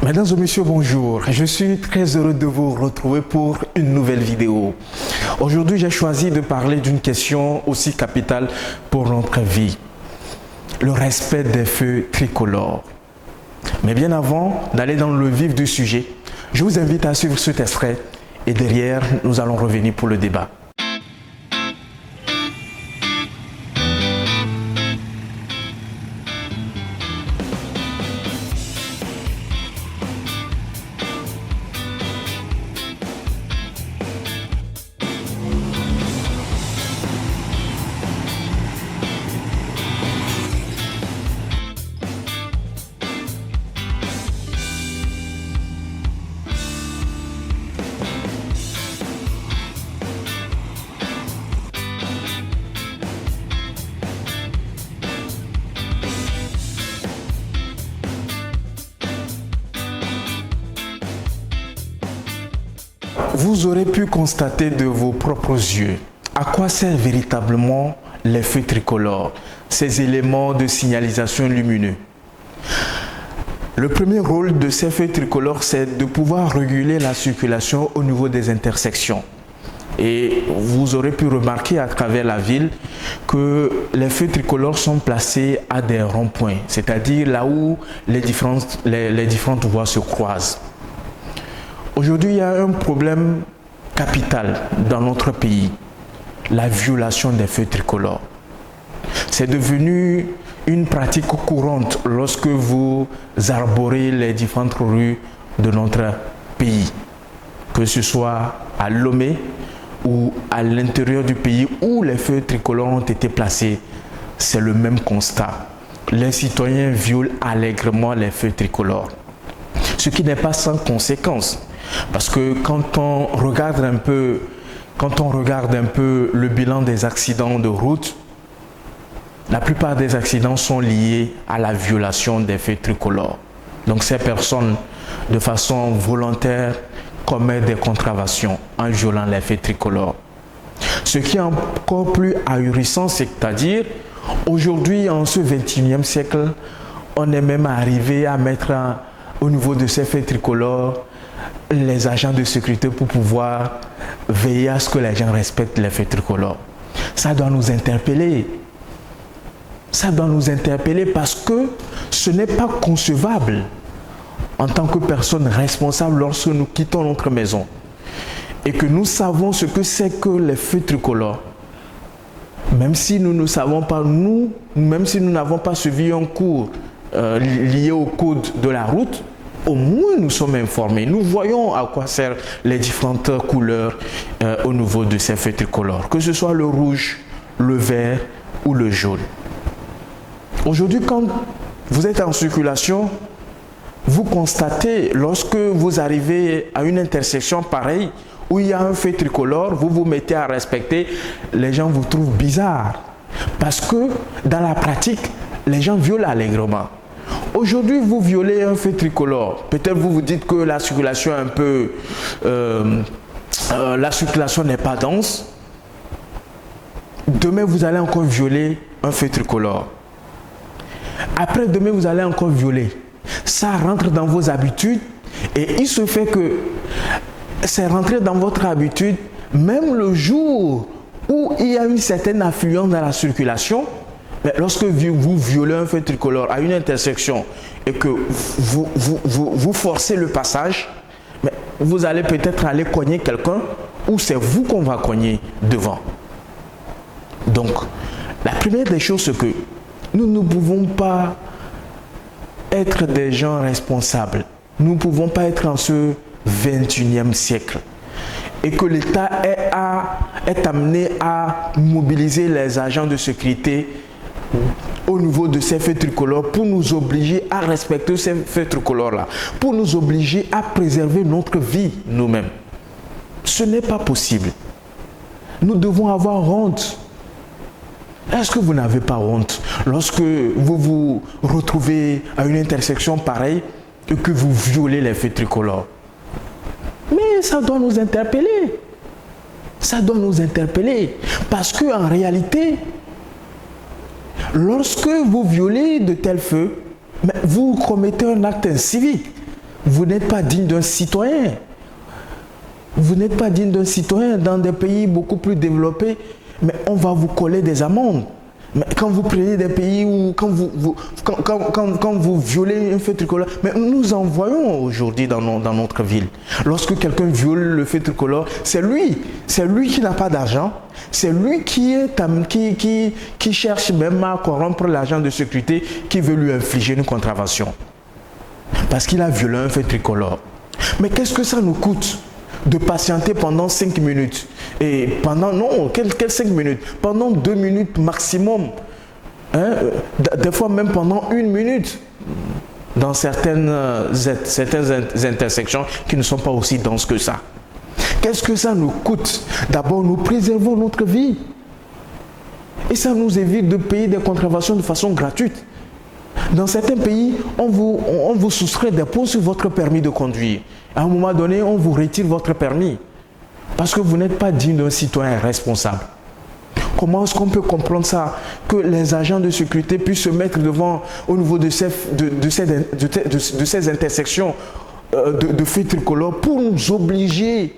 Mesdames et messieurs, bonjour. Je suis très heureux de vous retrouver pour une nouvelle vidéo. Aujourd'hui, j'ai choisi de parler d'une question aussi capitale pour notre vie. Le respect des feux tricolores. Mais bien avant d'aller dans le vif du sujet, je vous invite à suivre cet extrait et derrière, nous allons revenir pour le débat. Vous aurez pu constater de vos propres yeux à quoi servent véritablement les feux tricolores, ces éléments de signalisation lumineux. Le premier rôle de ces feux tricolores, c'est de pouvoir réguler la circulation au niveau des intersections. Et vous aurez pu remarquer à travers la ville que les feux tricolores sont placés à des ronds-points, c'est-à-dire là où les différentes voies se croisent. Aujourd'hui, il y a un problème capital dans notre pays, la violation des feux tricolores. C'est devenu une pratique courante lorsque vous arborez les différentes rues de notre pays, que ce soit à Lomé ou à l'intérieur du pays où les feux tricolores ont été placés. C'est le même constat. Les citoyens violent allègrement les feux tricolores, ce qui n'est pas sans conséquence. Parce que quand on regarde un peu le bilan des accidents de route, la plupart des accidents sont liés à la violation des feux tricolores. Donc ces personnes, de façon volontaire, commettent des contraventions en violant les feux tricolores. Ce qui est encore plus ahurissant, c'est-à-dire, aujourd'hui, en ce 21e siècle, on est même arrivé à mettre au niveau de ces feux tricolores les agents de sécurité pour pouvoir veiller à ce que les gens respectent les feux tricolores. Ça doit nous interpeller. Ça doit nous interpeller parce que ce n'est pas concevable en tant que personne responsable lorsque nous quittons notre maison et que nous savons ce que c'est que les feux tricolores. Même si nous ne savons pas, même si nous n'avons pas suivi un cours lié au code de la route, au moins nous sommes informés, nous voyons à quoi servent les différentes couleurs au niveau de ces feux tricolores, que ce soit le rouge, le vert ou le jaune. Aujourd'hui, quand vous êtes en circulation, vous constatez, lorsque vous arrivez à une intersection pareille, où il y a un feu tricolore, vous vous mettez à respecter, les gens vous trouvent bizarre. Parce que dans la pratique, les gens violent allègrement. Aujourd'hui, vous violez un feu tricolore. Peut-être vous vous dites que la circulation est un peu... la circulation n'est pas dense. Demain, vous allez encore violer un feu tricolore. Après, demain, vous allez encore violer. Ça rentre dans vos habitudes et il se fait que c'est rentré dans votre habitude même le jour où il y a une certaine affluence dans la circulation. Mais lorsque vous violez un feu tricolore à une intersection et que vous forcez le passage, mais vous allez peut-être aller cogner quelqu'un ou c'est vous qu'on va cogner devant. Donc, la première des choses, c'est que nous ne pouvons pas être des gens responsables. Nous ne pouvons pas être en ce 21e siècle. Et que l'État est amené à mobiliser les agents de sécurité au niveau de ces feux tricolores pour nous obliger à respecter ces feux tricolores-là, pour nous obliger à préserver notre vie nous-mêmes. Ce n'est pas possible. Nous devons avoir honte. Est-ce que vous n'avez pas honte lorsque vous vous retrouvez à une intersection pareille et que vous violez les feux tricolores? Mais ça doit nous interpeller. Ça doit nous interpeller. Parce qu'en réalité, lorsque vous violez de tels feux, vous commettez un acte incivique. Vous n'êtes pas digne d'un citoyen. Vous n'êtes pas digne d'un citoyen dans des pays beaucoup plus développés, mais on va vous coller des amendes. Mais quand vous prenez des pays où, quand vous violez un feu tricolore, mais nous en voyons aujourd'hui dans notre ville. Lorsque quelqu'un viole le feu tricolore, c'est lui qui n'a pas d'argent, c'est lui qui cherche même à corrompre l'agent de sécurité qui veut lui infliger une contravention. Parce qu'il a violé un feu tricolore. Mais qu'est-ce que ça nous coûte de patienter pendant 5 minutes? Et pendant, non, quelles 5 minutes? Pendant 2 minutes maximum. Hein? Des fois même pendant 1 minute. Dans certaines intersections qui ne sont pas aussi denses que ça. Qu'est-ce que ça nous coûte? D'abord, nous préservons notre vie. Et ça nous évite de payer des contraventions de façon gratuite. Dans certains pays, on vous soustrait des points sur votre permis de conduire. À un moment donné, on vous retire votre permis. Parce que vous n'êtes pas digne d'un citoyen responsable. Comment est-ce qu'on peut comprendre ça? Que les agents de sécurité puissent se mettre devant, au niveau de ces intersections de feux tricolores pour nous obliger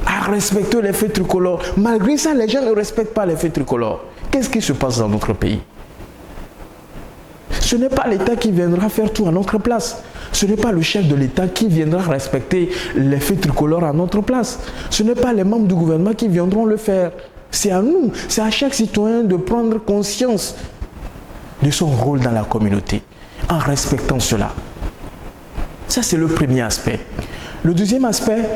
à respecter les feux tricolores. Malgré ça, les gens ne respectent pas les feux tricolores. Qu'est-ce qui se passe dans notre pays? Ce n'est pas l'État qui viendra faire tout à notre place. Ce n'est pas le chef de l'État qui viendra respecter les feux tricolores à notre place. Ce n'est pas les membres du gouvernement qui viendront le faire. C'est à nous, c'est à chaque citoyen de prendre conscience de son rôle dans la communauté, en respectant cela. Ça, c'est le premier aspect. Le deuxième aspect,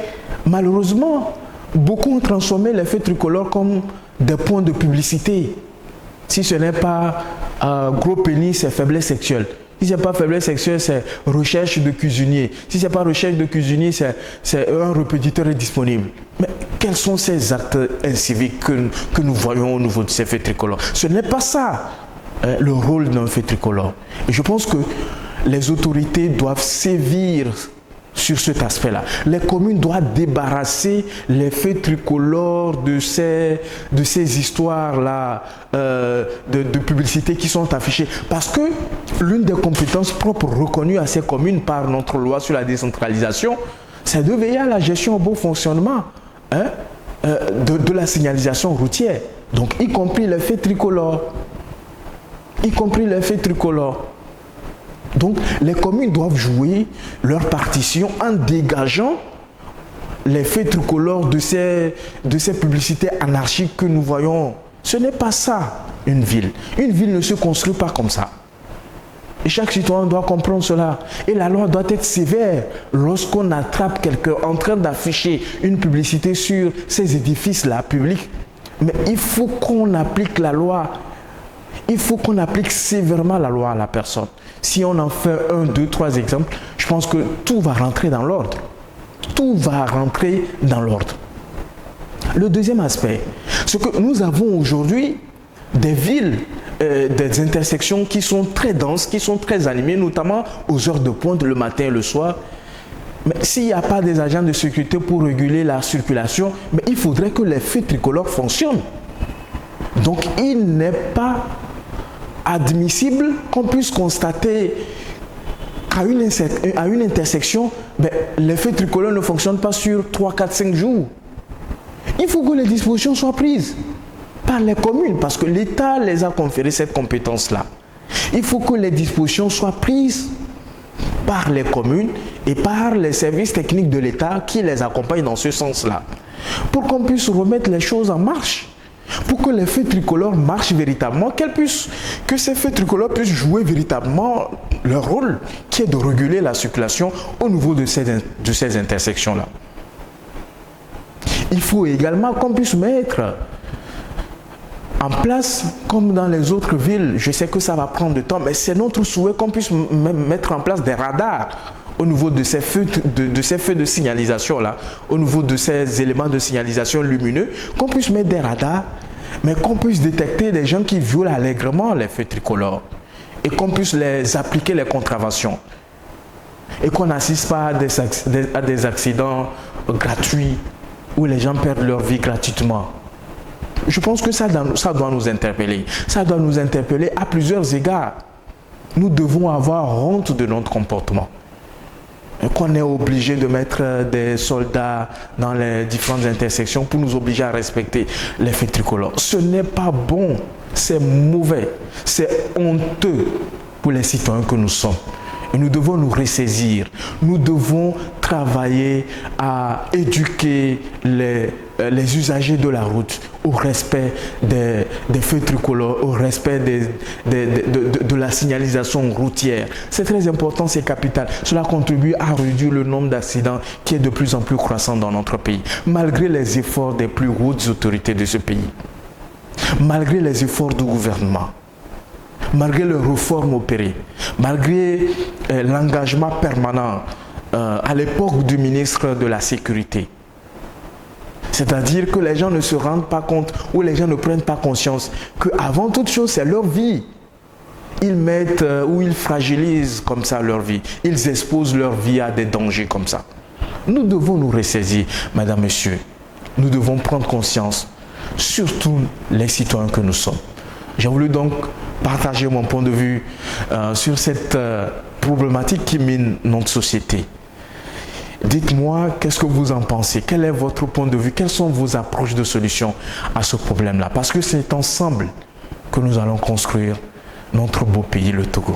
malheureusement, beaucoup ont transformé les feux tricolores comme des points de publicité. Si ce n'est pas gros pénis, c'est faiblesse sexuelle. Si ce n'est pas faiblesse sexuelle, c'est recherche de cuisinier. Si ce n'est pas recherche de cuisinier, c'est un répétiteur est disponible. Mais quels sont ces actes inciviques que nous voyons au niveau de ces feux tricolores? Ce n'est pas ça le rôle d'un feu tricolore. Et je pense que les autorités doivent sévir sur cet aspect-là. Les communes doivent débarrasser les feux tricolores de ces histoires-là de publicité qui sont affichées. Parce que l'une des compétences propres reconnues à ces communes par notre loi sur la décentralisation, c'est de veiller à la gestion au bon fonctionnement de la signalisation routière. Donc, y compris les feux tricolores. Y compris les feux tricolores. Donc, les communes doivent jouer leur partition en dégageant les feux tricolores de ces publicités anarchiques que nous voyons. Ce n'est pas ça, une ville. Une ville ne se construit pas comme ça. Et chaque citoyen doit comprendre cela. Et la loi doit être sévère lorsqu'on attrape quelqu'un en train d'afficher une publicité sur ces édifices-là publics. Mais il faut qu'on applique la loi. Il faut qu'on applique sévèrement la loi à la personne. Si on en fait 1, 2, 3 exemples, je pense que tout va rentrer dans l'ordre. Tout va rentrer dans l'ordre. Le deuxième aspect, c'est que nous avons aujourd'hui des villes, des intersections qui sont très denses, qui sont très animées, notamment aux heures de pointe, le matin et le soir. Mais s'il n'y a pas des agents de sécurité pour réguler la circulation, mais il faudrait que les feux tricolores fonctionnent. Donc il n'est pas admissible qu'on puisse constater qu'à une intersection, les feux tricolores ne fonctionnent pas sur 3, 4, 5 jours. Il faut que les dispositions soient prises par les communes, parce que l'État les a conféré cette compétence-là. Il faut que les dispositions soient prises par les communes et par les services techniques de l'État qui les accompagnent dans ce sens-là, pour qu'on puisse remettre les choses en marche. Pour que les feux tricolores marchent véritablement, que ces feux tricolores puissent jouer véritablement leur rôle, qui est de réguler la circulation au niveau de ces intersections-là. Il faut également qu'on puisse mettre en place, comme dans les autres villes, je sais que ça va prendre du temps, mais c'est notre souhait qu'on puisse mettre en place des radars au niveau de ces feux de signalisation-là, au niveau de ces éléments de signalisation lumineux, qu'on puisse mettre des radars, mais qu'on puisse détecter des gens qui violent allègrement les feux tricolores et qu'on puisse les appliquer les contraventions et qu'on n'assiste pas à des accidents gratuits où les gens perdent leur vie gratuitement. Je pense que ça doit nous interpeller. Ça doit nous interpeller à plusieurs égards. Nous devons avoir honte de notre comportement. qu'on est obligé de mettre des soldats dans les différentes intersections pour nous obliger à respecter les feux tricolores. Ce n'est pas bon, c'est mauvais, c'est honteux pour les citoyens que nous sommes. Et nous devons nous ressaisir, nous devons travailler à éduquer les usagers de la route au respect des feux tricolores, au respect de la signalisation routière. C'est très important, c'est capital. Cela contribue à réduire le nombre d'accidents qui est de plus en plus croissant dans notre pays, malgré les efforts des plus hautes autorités de ce pays, malgré les efforts du gouvernement, malgré les réformes opérées, malgré l'engagement permanent à l'époque du ministre de la Sécurité. C'est-à-dire que les gens ne se rendent pas compte ou les gens ne prennent pas conscience qu'avant toute chose, c'est leur vie. Ils mettent ou ils fragilisent comme ça leur vie. Ils exposent leur vie à des dangers comme ça. Nous devons nous ressaisir, mesdames, messieurs. Nous devons prendre conscience, surtout les citoyens que nous sommes. J'ai voulu donc partager mon point de vue sur cette problématique qui mine notre société. Dites-moi, qu'est-ce que vous en pensez? Quel est votre point de vue? Quelles sont vos approches de solution à ce problème-là? Parce que c'est ensemble que nous allons construire notre beau pays, le Togo.